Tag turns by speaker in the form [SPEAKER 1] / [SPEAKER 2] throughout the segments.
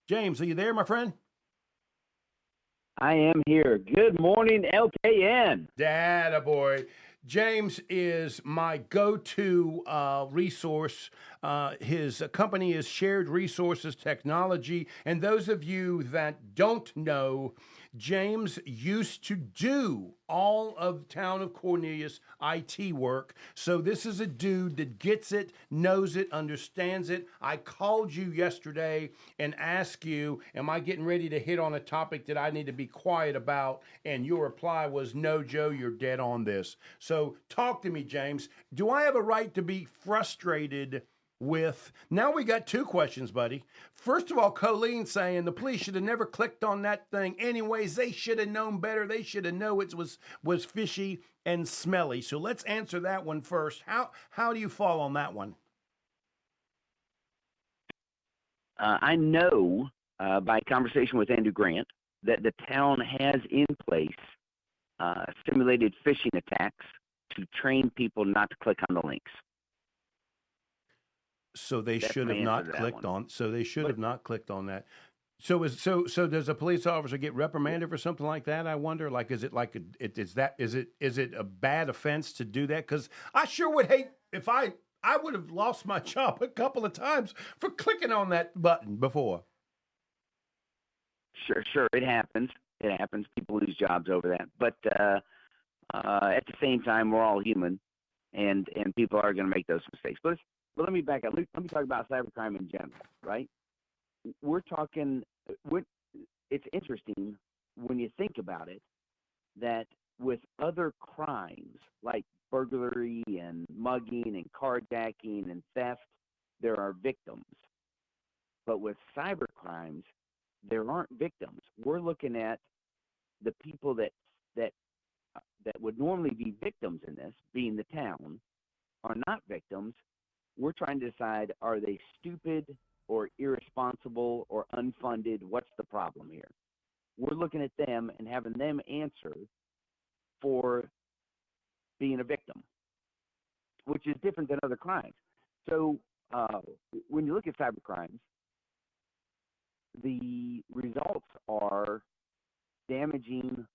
[SPEAKER 1] James, are you there, my friend?
[SPEAKER 2] I am here. Good morning, LKN.
[SPEAKER 1] Data boy. James is my go-to resource. His company is Shared Resources Technology. And those of you that don't know, James used to do all of the town of Cornelius IT work. So this is a dude that gets it, knows it, understands it. I called you yesterday and asked you, am I getting ready to hit on a topic that I need to be quiet about? And your reply was, no, Joe, you're dead on this. So talk to me, James. Do I have a right to be frustrated with, now we got two questions, buddy. First of all, Colleen saying the police should have never clicked on that thing anyways. They should have known better. They should have known it was fishy and smelly. So let's answer that one first. How do you fall on that one?
[SPEAKER 2] I know by conversation with Andrew Grant that the town has in place simulated phishing attacks to train people not to click on the links.
[SPEAKER 1] So they
[SPEAKER 2] That's
[SPEAKER 1] should
[SPEAKER 2] my
[SPEAKER 1] have
[SPEAKER 2] answer
[SPEAKER 1] not
[SPEAKER 2] to that
[SPEAKER 1] clicked
[SPEAKER 2] one.
[SPEAKER 1] on. So they should
[SPEAKER 2] But
[SPEAKER 1] have not clicked on that. So does a police officer get reprimanded for something like that? I wonder. Like, is it like is it a bad offense to do that? Because I sure would hate if I would have lost my job a couple of times for clicking on that button before.
[SPEAKER 2] sure, it happens. It happens. People lose jobs over that. But at the same time, we're all human, and people are going to make those mistakes. But let me back up. Let me talk about cybercrime in general, right? We're talking. It's interesting when you think about it that with other crimes like burglary and mugging and carjacking and theft, there are victims. But with cyber crimes, there aren't victims. We're looking at the people that would normally be victims in this, being the town, are not victims. We're trying to decide, are they stupid or irresponsible or unfunded? What's the problem here? We're looking at them and having them answer for being a victim, which is different than other crimes. So when you look at cyber crimes, the results are damaging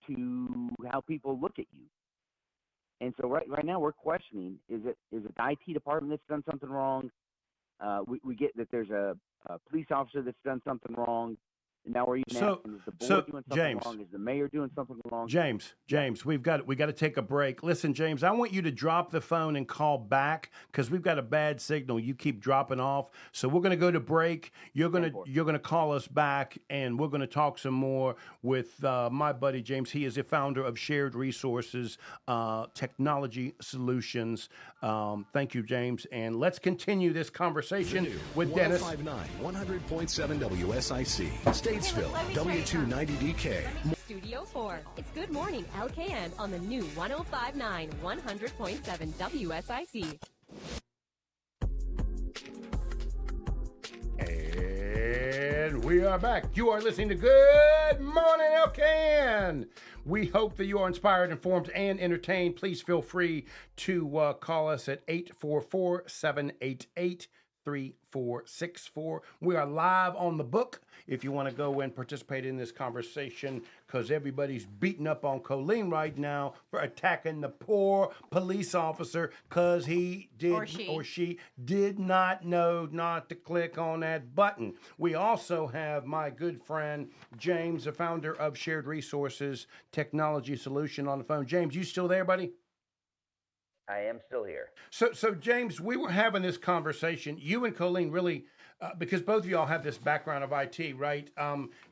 [SPEAKER 2] to how people look at you. And so right now we're questioning, is it the IT department that's done something wrong? We get that there's a police officer that's done something wrong. And now we're even asking, is the board doing something
[SPEAKER 1] James,
[SPEAKER 2] wrong? Is the mayor doing something wrong?
[SPEAKER 1] James, we got to take a break. Listen, James, I want you to drop the phone and call back because we've got a bad signal. You keep dropping off, so we're going to go to break. You're gonna call us back, and we're going to talk some more with my buddy James. He is the founder of Shared Resources Technology Solutions. Thank you, James, and let's continue this conversation with Dennis.
[SPEAKER 3] 1059, 100.7 WSIC. Statesville, W290DK.
[SPEAKER 4] Studio 4. It's Good Morning LKN on the new 1059 100.7 WSIC.
[SPEAKER 1] And we are back. You are listening to Good Morning LKN. We hope that you are inspired, informed, and entertained. Please feel free to call us at 844-788-3464. We are live on the book if you want to go and participate in this conversation, because everybody's beating up on Colleen right now for attacking the poor police officer because he did or she did not know not to click on that button. We also have my good friend James, the founder of Shared Resources Technology Solution, on the phone. James, you still there, buddy?
[SPEAKER 2] I am still here.
[SPEAKER 1] So James, we were having this conversation. You and Colleen really, because both of y'all have this background of IT, right?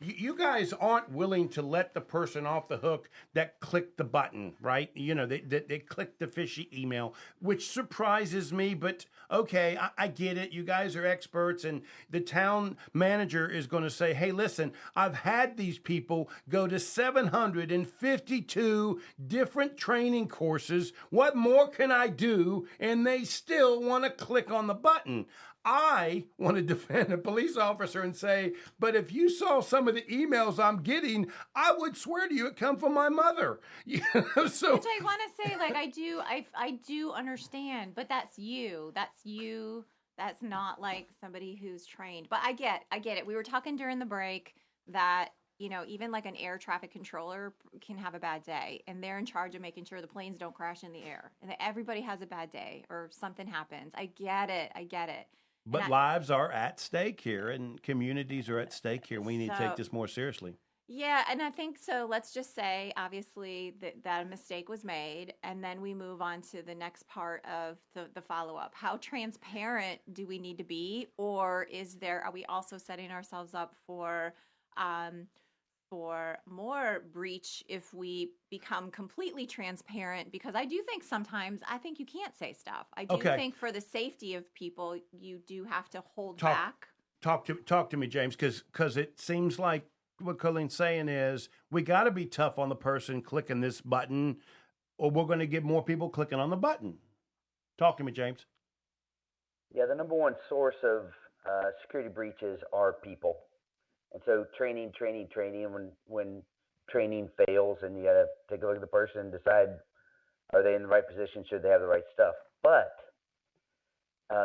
[SPEAKER 1] You guys aren't willing to let the person off the hook that clicked the button, right? You know, they clicked the fishy email, which surprises me, but okay, I get it. You guys are experts, and the town manager is going to say, hey, listen, I've had these people go to 752 different training courses. What more can I do? And they still want to click on the button. I want to defend a police officer and say, but if you saw some of the emails I'm getting, I would swear to you it come from my mother. You know, so
[SPEAKER 5] which I want to say, like, I do understand, but that's you. That's you That's not like somebody who's trained. But I get it. We were talking during the break that, even like an air traffic controller can have a bad day, and they're in charge of making sure the planes don't crash in the air, and that everybody has a bad day or something happens. I get it. And
[SPEAKER 1] But lives are at stake here, and communities are at stake here. We need to take
[SPEAKER 5] so
[SPEAKER 1] this more seriously.
[SPEAKER 5] yeah, and I think so. Let's just say, obviously, that a mistake was made, and then we move on to the next part of the follow up. How transparent do we need to be, or are we also setting ourselves up um, for more breach if we become completely transparent? Because I do think sometimes you can't say stuff. I do
[SPEAKER 1] Okay,
[SPEAKER 5] think for the safety of people, you do have to hold
[SPEAKER 1] talk
[SPEAKER 5] back.
[SPEAKER 1] talk to me, James, because it seems like what Colleen's saying is we got to be tough on the person clicking this button, or we're going to get more people clicking on the button. Talk to me, James.
[SPEAKER 6] Yeah, the number one source of security breaches are people. And so training. When training fails, and you got to take a look at the person and decide, are they in the right position? Should they have the right stuff? But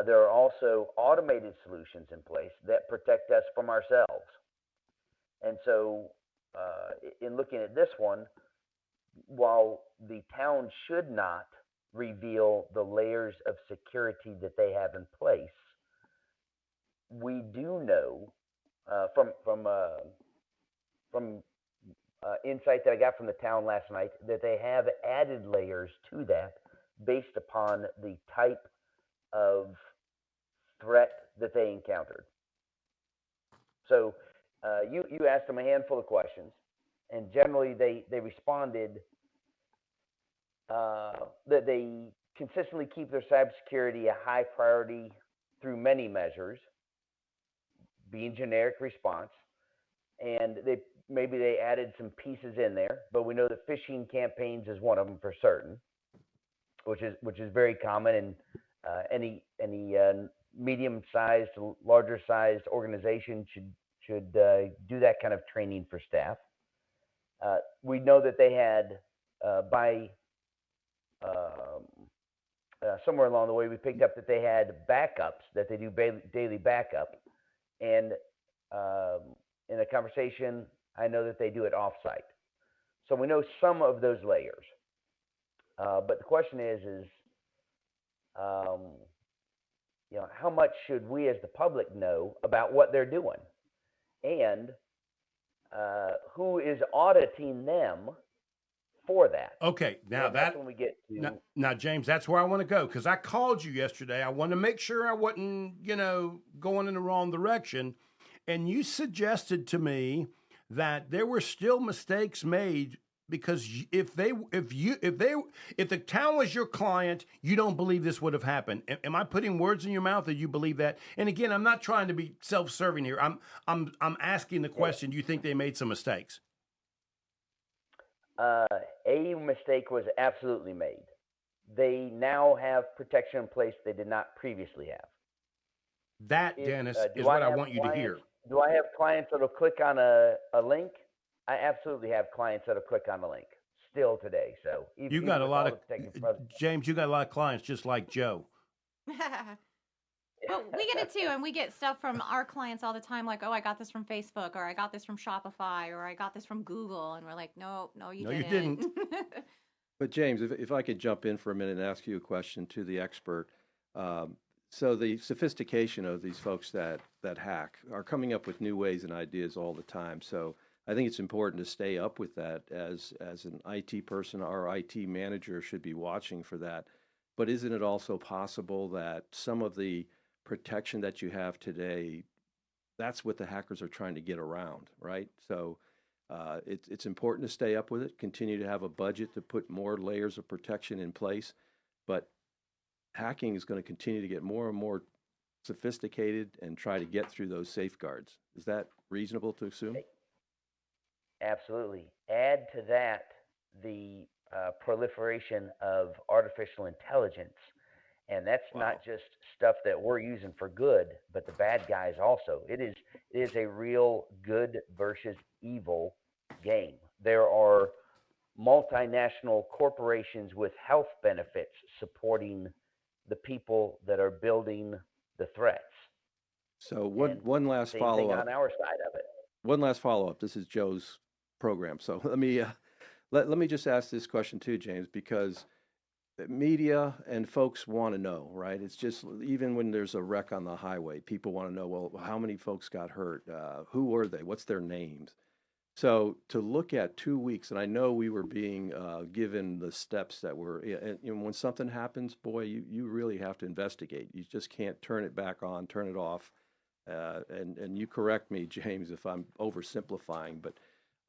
[SPEAKER 6] there are also automated solutions in place that protect us from ourselves. And so, in looking at this one, while the town should not reveal the layers of security that they have in place, we do know from insight that I got from the town last night that they have added layers to that based upon the type of threat that they encountered. So you asked them a handful of questions, and generally they responded that they consistently keep their cybersecurity a high priority through many measures, being generic response, and they added some pieces in there, but we know that phishing campaigns is one of them for certain, which is very common, and any medium-sized to larger-sized organization should do that kind of training for staff. We know that they had somewhere along the way, we picked up that they had backups, that they do daily backup, and in a conversation, I know that they do it offsite. So we know some of those layers, but the question is, how much should we as the public know about what they're doing, and who is auditing them for that?
[SPEAKER 1] Okay, now
[SPEAKER 6] And that's when we get to
[SPEAKER 1] now, James, that's where I want to go because I called you yesterday. I wanted to make sure I wasn't, going in the wrong direction, and you suggested to me that there were still mistakes made because if the town was your client, you don't believe this would have happened. Am I putting words in your mouth, or you believe that? And again, I'm not trying to be self-serving here. I'm asking the question. Do you think they made some mistakes?
[SPEAKER 6] a mistake was absolutely made. They now have protection in place they did not previously have.
[SPEAKER 1] That, Dennis, is what I want you to hear.
[SPEAKER 6] Do I have clients that'll click on a link? I absolutely have clients that'll click on a link still today. So
[SPEAKER 1] you got a lot of James. You got a lot of clients just like Joe.
[SPEAKER 5] But we get it too, and we get stuff from our clients all the time, like, "Oh, I got this from Facebook, or I got this from Shopify, or I got this from Google," and we're like, "No, you didn't."
[SPEAKER 7] But James, if I could jump in for a minute and ask you a question to the expert. So the sophistication of these folks that hack are coming up with new ways and ideas all the time. So I think it's important to stay up with that as an IT person. Our IT manager should be watching for that. But isn't it also possible that some of the protection that you have today, that's what the hackers are trying to get around, right? So it's important to stay up with it, continue to have a budget to put more layers of protection in place, but hacking is going to continue to get more and more sophisticated and try to get through those safeguards. Is that reasonable to assume?
[SPEAKER 6] Absolutely. Add to that the proliferation of artificial intelligence. And that's not just stuff that we're using for good, but the bad guys also. It is a real good versus evil game. There are multinational corporations with health benefits supporting the people that are building the threats.
[SPEAKER 7] So
[SPEAKER 6] And
[SPEAKER 7] one last
[SPEAKER 6] same
[SPEAKER 7] follow
[SPEAKER 6] thing
[SPEAKER 7] up.
[SPEAKER 6] on our side of it.
[SPEAKER 7] One last follow up. This is Joe's program, so let me just ask this question too, James, because the media and folks want to know, right? It's just even when there's a wreck on the highway, people want to know, well, how many folks got hurt? Who were they? What's their names? So to look at 2 weeks, and I know we were being given the steps that were, and when something happens, boy, you really have to investigate. You just can't turn it back on, turn it off. And you correct me, James, if I'm oversimplifying, but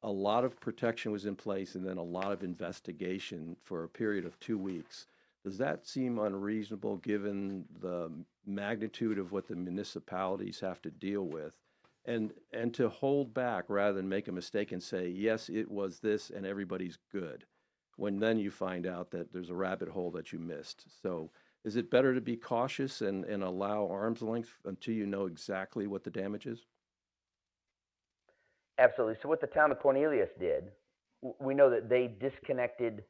[SPEAKER 7] a lot of protection was in place and then a lot of investigation for a period of 2 weeks. Does that seem unreasonable given the magnitude of what the municipalities have to deal with? And to hold back rather than make a mistake and say, yes, it was this and everybody's good, when then you find out that there's a rabbit hole that you missed. So is it better to be cautious and allow arm's length until you know exactly what the damage is?
[SPEAKER 6] Absolutely. So what the town of Cornelius did, we know that they disconnected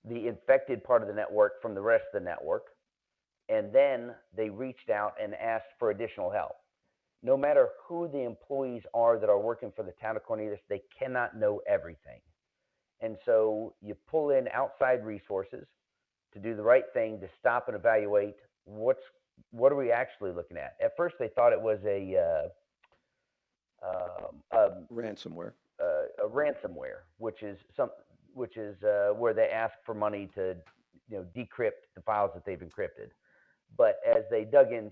[SPEAKER 6] the infected part of the network from the rest of the network, and then they reached out and asked for additional help. No matter who the employees are that are working for the town of Cornelius, they cannot know everything. And so you pull in outside resources to do the right thing, to stop and evaluate what are we actually looking at. At first, they thought it was a
[SPEAKER 7] Ransomware.
[SPEAKER 6] A ransomware, which is where they ask for money to decrypt the files that they've encrypted. But as they dug in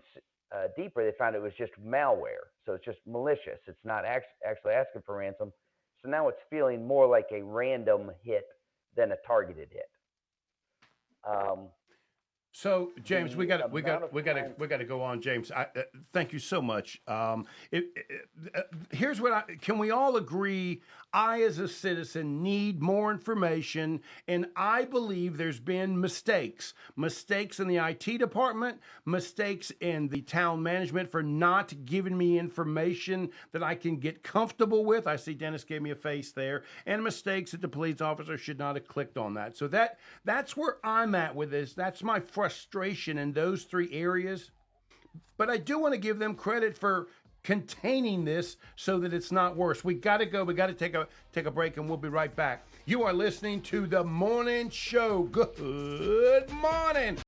[SPEAKER 6] deeper, they found it was just malware. So it's just malicious. It's not actually asking for ransom. So now it's feeling more like a random hit than a targeted hit.
[SPEAKER 1] So James, we got to go on. James, thank you so much. Here's what can we all agree? I, as a citizen, need more information, and I believe there's been mistakes in the IT department, mistakes in the town management for not giving me information that I can get comfortable with. I see Dennis gave me a face there, and mistakes that the police officer should not have clicked on that. So that's where I'm at with this. That's my frustration in those three areas. But I do want to give them credit for containing this so that it's not worse. We got to go. We got to take a break, and we'll be right back. You are listening to The Morning Show. Good morning.